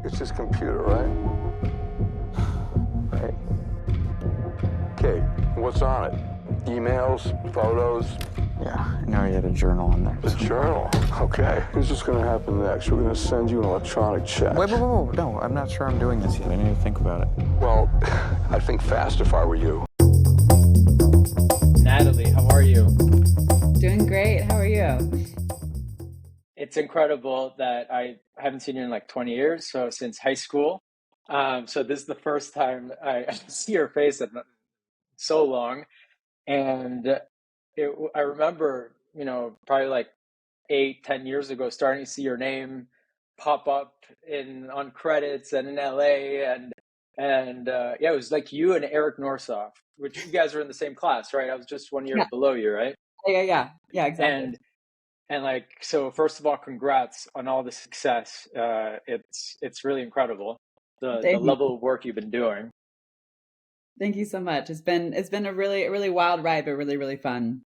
It's just computer, right? Right. Okay, what's on it? Emails, photos? Yeah, I know you had a journal in there. A journal? Okay. Here's what's gonna happen next. We're gonna send you an electronic check. Wait, no, I'm not sure I'm doing this yet. I need to think about it. Well, I'd think fast if I were you. Natalie, how are you? Doing great. How are you? It's incredible that I haven't seen you in like 20 years, so since high school. So this is the first time I see your face in so long. And I remember, probably like 8, 10 years ago, starting to see your name pop up on credits and in LA, and yeah, it was like you and Eric Norsoff, which you guys were in the same class, right? I was just 1 year Yeah. below you, right? Yeah, exactly. And like, so first of all, congrats on all the success. It's really incredible, the Thank you. level of work you've been doing. Thank you so much. It's been a really wild ride, but really fun.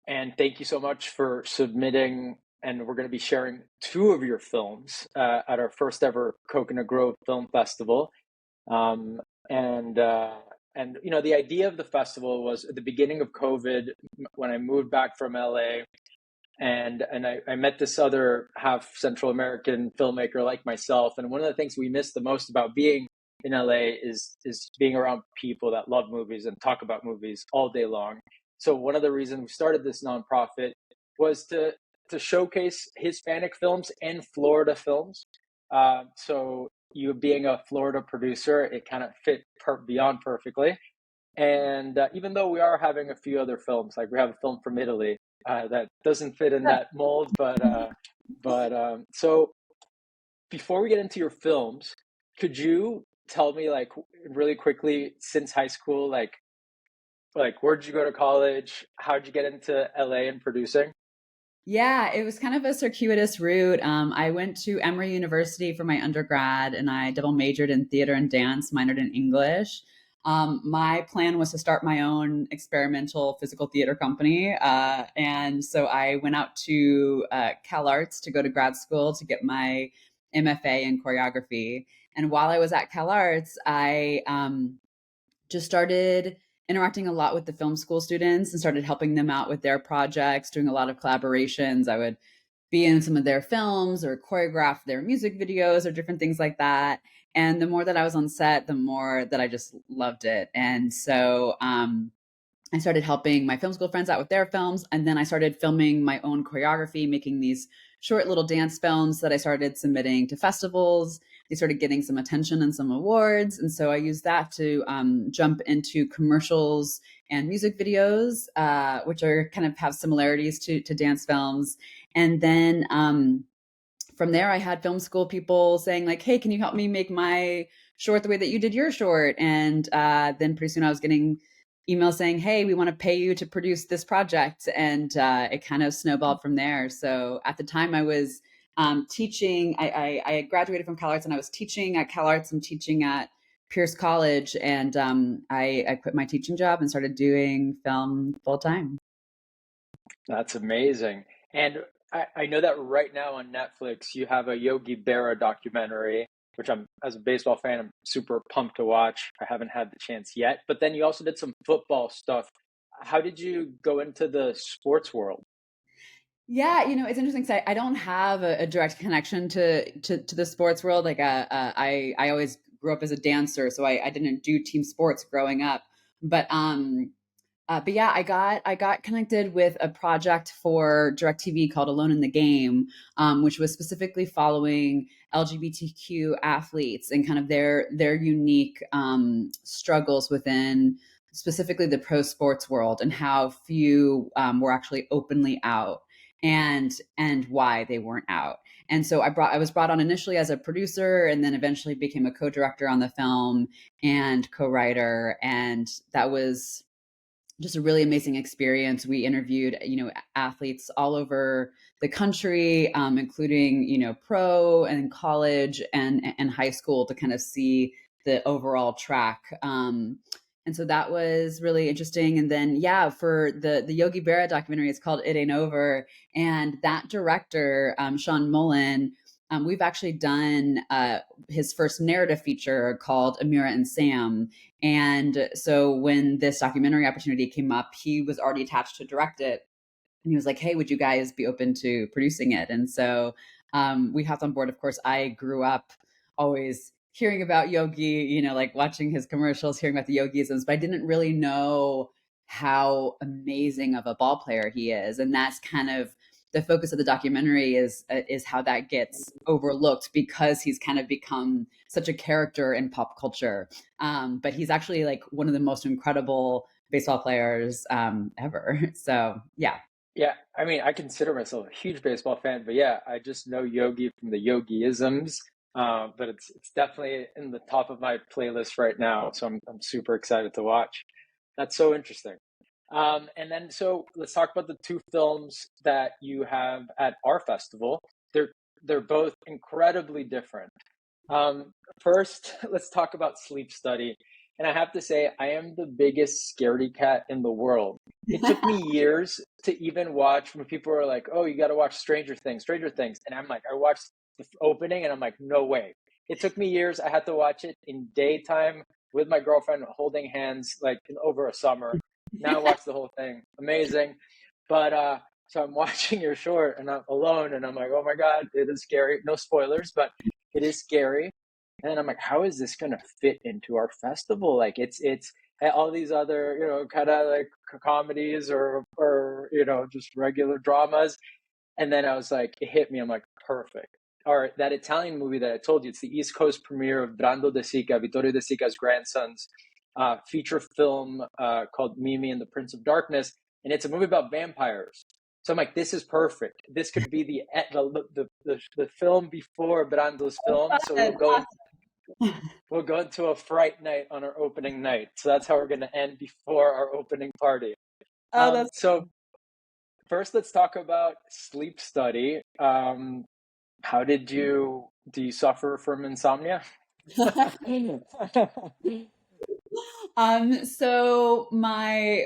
And thank you so much for submitting. And we're going to be sharing 2 of your films at our first ever Coconut Grove Film Festival. And the idea of the festival was at the beginning of COVID, when I moved back from LA, and I met this other half Central American filmmaker like myself. And one of the things we miss the most about being in LA is being around people that love movies and talk about movies all day long. So one of the reasons we started this nonprofit was to showcase Hispanic films and Florida films. So you being a Florida producer, it kind of fit beyond perfectly. And even though we are having a few other films, like we have a film from Italy that doesn't fit in that mold, but so before we get into your films, could you tell me, like, really quickly, since high school, like where'd you go to college? How'd you get into LA and producing? Yeah, it was kind of a circuitous route. I went to Emory University for my undergrad, and I double majored in theater and dance, minored in English. My plan was to start my own experimental physical theater company. And so I went out to Cal Arts to go to grad school to get my MFA in choreography. And while I was at Cal Arts, I just started interacting a lot with the film school students and started helping them out with their projects, doing a lot of collaborations. I would be in some of their films or choreograph their music videos or different things like that. And the more that I was on set, the more that I just loved it. And so I started helping my film school friends out with their films. And then I started filming my own choreography, making these short little dance films that I started submitting to festivals. They started getting some attention and some awards. And so I used that to jump into commercials and music videos, which are kind of have similarities to dance films. And then from there, I had film school people saying like, hey, can you help me make my short the way that you did your short? And then pretty soon I was getting emails saying, hey, we want to pay you to produce this project. And it kind of snowballed from there. So at the time I was teaching, I had graduated from Cal Arts and I was teaching at Cal Arts and teaching at Pierce College. And I quit my teaching job and started doing film full time. That's amazing. And I know that right now on Netflix, you have a Yogi Berra documentary, which as a baseball fan, I'm super pumped to watch. I haven't had the chance yet. But then you also did some football stuff. How did you go into the sports world? Yeah, it's interesting because I don't have a direct connection to the sports world. Like, I always grew up as a dancer, so I didn't do team sports growing up. But yeah, I got connected with a project for DirecTV called Alone in the Game, which was specifically following LGBTQ athletes and kind of their unique struggles within specifically the pro sports world and how few were actually openly out and why they weren't out. And so I was brought on initially as a producer and then eventually became a co-director on the film and co-writer. And that was just a really amazing experience. We interviewed, athletes all over the country, including, pro and college and high school to kind of see the overall track. And so that was really interesting. And then, yeah, for the Yogi Berra documentary, it's called It Ain't Over. And that director, Sean Mullen, we've actually done his first narrative feature called Amira and Sam. And so when this documentary opportunity came up, he was already attached to direct it. And he was like, hey, would you guys be open to producing it? And so we hopped on board. Of course, I grew up always hearing about Yogi, like watching his commercials, hearing about the Yogisms, but I didn't really know how amazing of a ball player he is. And that's kind of the focus of the documentary is how that gets overlooked because he's kind of become such a character in pop culture. But he's actually like one of the most incredible baseball players ever. So yeah. Yeah, I mean, I consider myself a huge baseball fan, but yeah, I just know Yogi from the Yogiisms. But it's definitely in the top of my playlist right now, so I'm super excited to watch. That's so interesting. And then so let's talk about the two films that you have at our festival. They're both incredibly different. First, let's talk about Sleep Study. And I have to say, I am the biggest scaredy cat in the world. It took me years to even watch when people were like, oh, you got to watch Stranger Things, Stranger Things. And I'm like, I watched the opening and I'm like, no way. It took me years. I had to watch it in daytime with my girlfriend holding hands like over a summer. Now I watch the whole thing. Amazing. But so I'm watching your short and I'm alone and I'm like, oh my God, it is scary. No spoilers, but it is scary. And I'm like, how is this going to fit into our festival? Like it's all these other, kind of like comedies or, just regular dramas. And then I was like, it hit me. I'm like, perfect. Or that Italian movie that I told you, it's the East Coast premiere of Brando De Sica, Vittorio De Sica's grandson's feature film called Mimi and the Prince of Darkness. And it's a movie about vampires. So I'm like, this is perfect. This could be the film before Brando's film. So we'll go into a fright night on our opening night. So that's how we're going to end before our opening party. Oh, that's So first, let's talk about Sleep Study. Do you suffer from insomnia? So my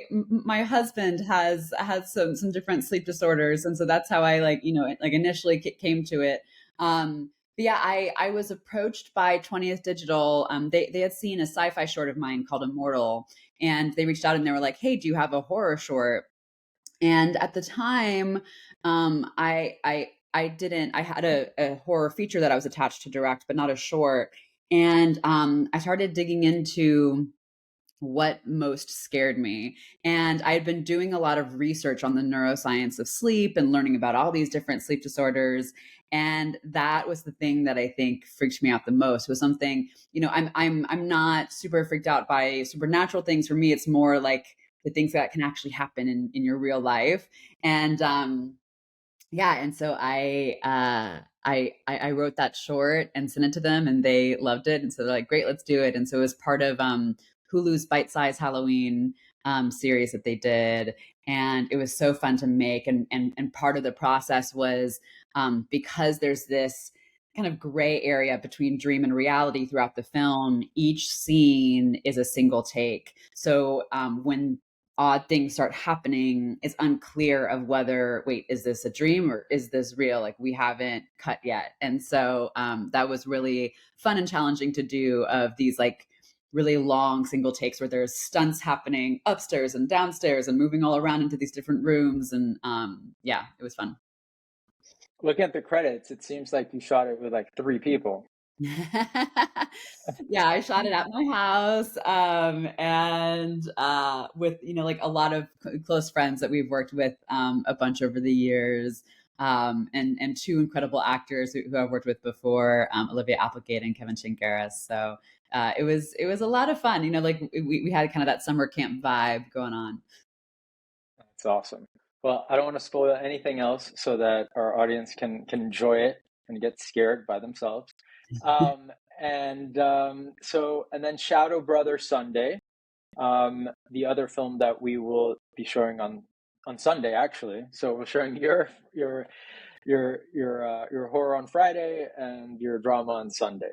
husband has had some different sleep disorders, and so that's how I like initially came to it. But yeah, I was approached by 20th Digital. They had seen a sci-fi short of mine called Immortal, and they reached out and they were like, "Hey, do you have a horror short?" And at the time, I didn't. I had a horror feature that I was attached to direct, but not a short. And I started digging into what most scared me. And I had been doing a lot of research on the neuroscience of sleep and learning about all these different sleep disorders. And that was the thing that I think freaked me out the most. Was something, I'm not super freaked out by supernatural things. For me, it's more like the things that can actually happen in your real life. And yeah, and so I wrote that short and sent it to them, and they loved it, and so they're like, "Great, let's do it." And so it was part of Hulu's Bite Size Halloween series that they did, and it was so fun to make. And part of the process was because there's this kind of gray area between dream and reality throughout the film. Each scene is a single take, so when odd things start happening, it's unclear of whether, wait, is this a dream or is this real? Like we haven't cut yet. And so that was really fun and challenging to do, of these like really long single takes where there's stunts happening upstairs and downstairs and moving all around into these different rooms. And yeah, it was fun. Looking at the credits, it seems like you shot it with like three people. Yeah, I shot it at my house, and with like a lot of close friends that we've worked with a bunch over the years, and two incredible actors who I've worked with before, Olivia Applegate and Kevin Shinkaris. So it was a lot of fun. Like we had kind of that summer camp vibe going on. That's awesome. Well, I don't want to spoil anything else so that our audience can enjoy it and get scared by themselves. Um, and then Shadow Brother Sunday, the other film that we will be showing on Sunday, actually. So we're showing your horror on Friday and your drama on Sunday.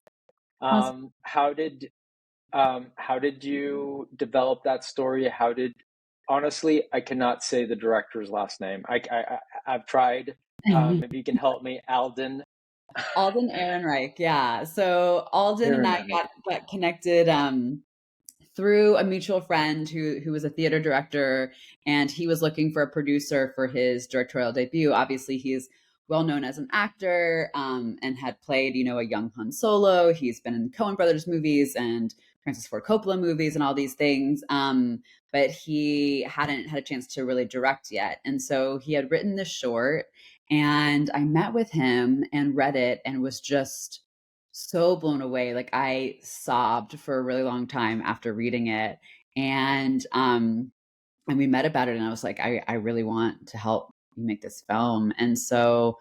Awesome. How did you develop that story? Honestly, I cannot say the director's last name. I've tried. Maybe you can help me. Alden Alden Ehrenreich, yeah. So Alden and I Ehrenreich. got connected through a mutual friend who was a theater director, and he was looking for a producer for his directorial debut. Obviously, he's well known as an actor, and had played, a young Han Solo. He's been in Coen Brothers movies and Francis Ford Coppola movies and all these things. But he hadn't had a chance to really direct yet. And so he had written this short, and I met with him and read it and was just so blown away. Like, I sobbed for a really long time after reading it. And we met about it, and I was like, I really want to help you make this film. And so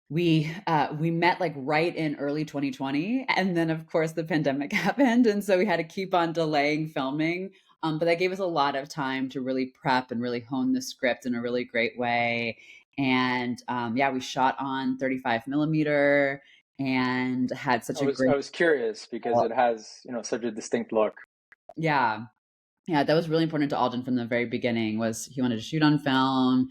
we met like right in early 2020, and then of course the pandemic happened, and so we had to keep on delaying filming. But that gave us a lot of time to really prep and really hone the script in a really great way. And yeah, we shot on 35 millimeter and had such a I great. was curious because it has, such a distinct look. Yeah, yeah, that was really important to Alden from the very beginning. Was he wanted to shoot on film.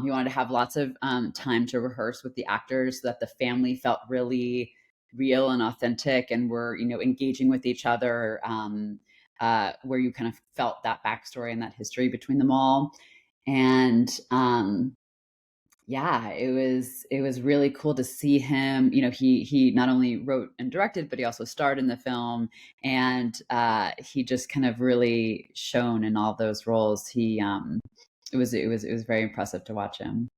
He wanted to have lots of time to rehearse with the actors so that the family felt really real and authentic, and were, engaging with each other, where you kind of felt that backstory and that history between them all. And yeah, it was really cool to see him. He not only wrote and directed, but he also starred in the film, and he just kind of really shone in all those roles. It was very impressive to watch him.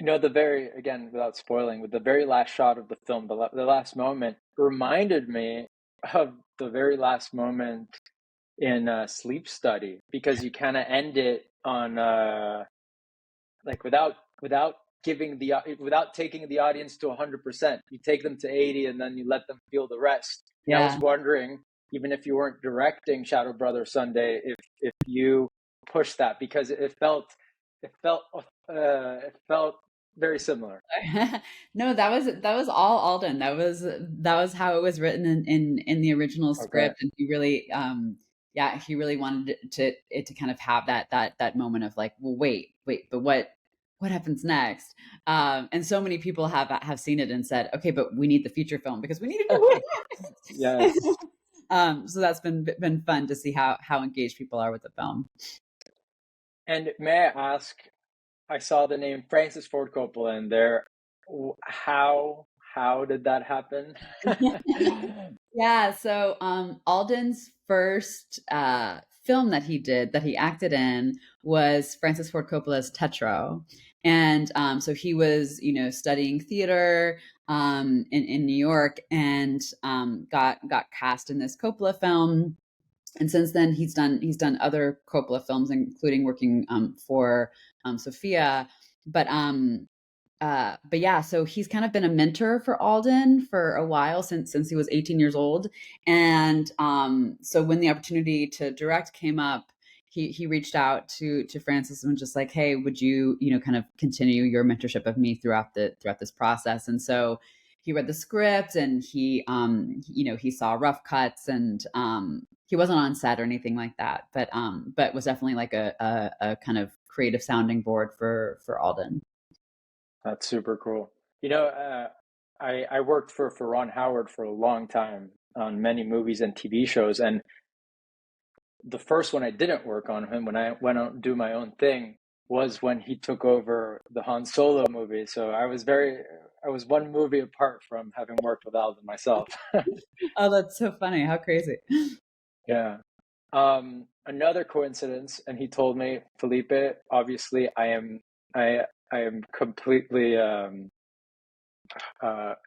The very, again, without spoiling, with the very last shot of the film, the last moment reminded me of the very last moment in Sleep Study, because you kind of end it on like without without taking the audience to 100%. You take them to 80 and then you let them feel the rest. And I was Yeah. wondering, even if you weren't directing Shadow Brother Sunday, if you pushed that, because it felt very similar. No, that was all Alden. That was how it was written in the original Okay. script, and he really yeah, he really wanted it to kind of have that moment of like, well, wait, but what happens next? And so many people have seen it and said, okay, but we need the feature film because we need to know what Yes. happens. So that's been fun to see how engaged people are with the film. And may I ask, I saw the name Francis Ford Coppola in there. How did that happen? Yeah, so Alden's first film that he did, that he acted in, was Francis Ford Coppola's Tetro. And so he was, studying theater in New York, and got cast in this Coppola film. And since then, he's done other Coppola films, including working for Sophia. But but yeah, so he's kind of been a mentor for Alden for a while, since he was 18 years old. And so when the opportunity to direct came up, he reached out to Francis and was just like, hey, would you, kind of continue your mentorship of me throughout this process? And so he read the script, and he saw rough cuts, and he wasn't on set or anything like that, but was definitely like a kind of creative sounding board for Alden. That's super cool. I worked for Ron Howard for a long time on many movies and TV shows, and the first one I didn't work on him, when I went out and do my own thing, was when he took over the Han Solo movie. So I was one movie apart from having worked with Alden myself. Oh, that's so funny. How crazy. Yeah. Another coincidence, and he told me, Felipe, obviously I am completely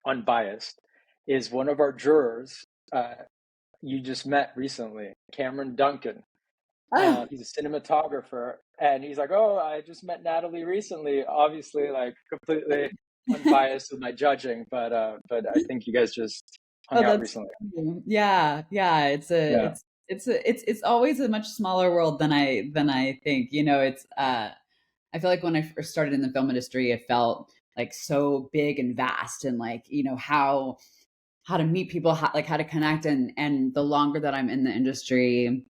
unbiased, is one of our jurors you just met recently, Cameron Duncan. Oh, He's a cinematographer, and he's like, "Oh, I just met Natalie recently." Obviously, like completely unbiased with my judging, but I think you guys just hung oh, out that's recently. funny. Yeah, yeah. Yeah. It's always a much smaller world than I think. It's I feel like when I first started in the film industry, it felt like so big and vast, and like, how to meet people, how to connect. And the longer that I'm in the industry,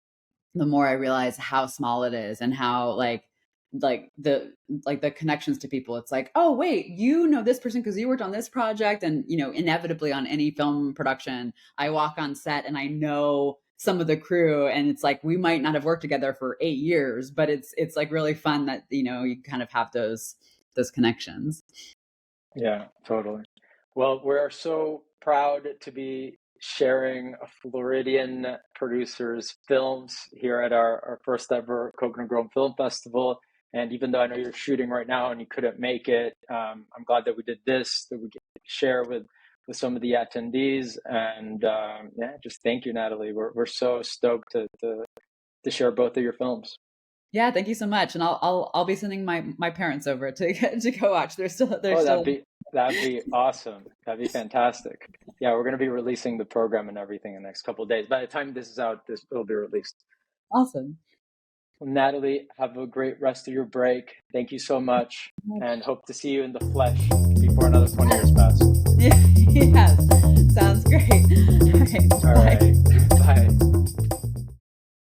the more I realize how small it is, and how, like, like the connections to people. It's like, oh wait, you know this person because you worked on this project. And inevitably on any film production, I walk on set and I know some of the crew, and it's like we might not have worked together for 8 years, but it's like really fun that you kind of have those connections. Yeah, totally. Well, we're so proud to be sharing a Floridian producer's films here at our first ever Coconut Grove Film Festival. And even though I know you're shooting right now and you couldn't make it, I'm glad that we did this, that we get to share with some of the attendees. And yeah, just thank you, Natalie. We're so stoked to share both of your films. Yeah, thank you so much. And I'll be sending my parents over to go watch. They're still Oh, that'd be awesome. That'd be fantastic. Yeah, we're gonna be releasing the program and everything in the next couple of days. By the time this is out, this will be released. Awesome. Well, Natalie, have a great rest of your break. Thank you so much, and hope to see you in the flesh before another 20 years pass. Yeah, yes. Sounds great. All right. All right.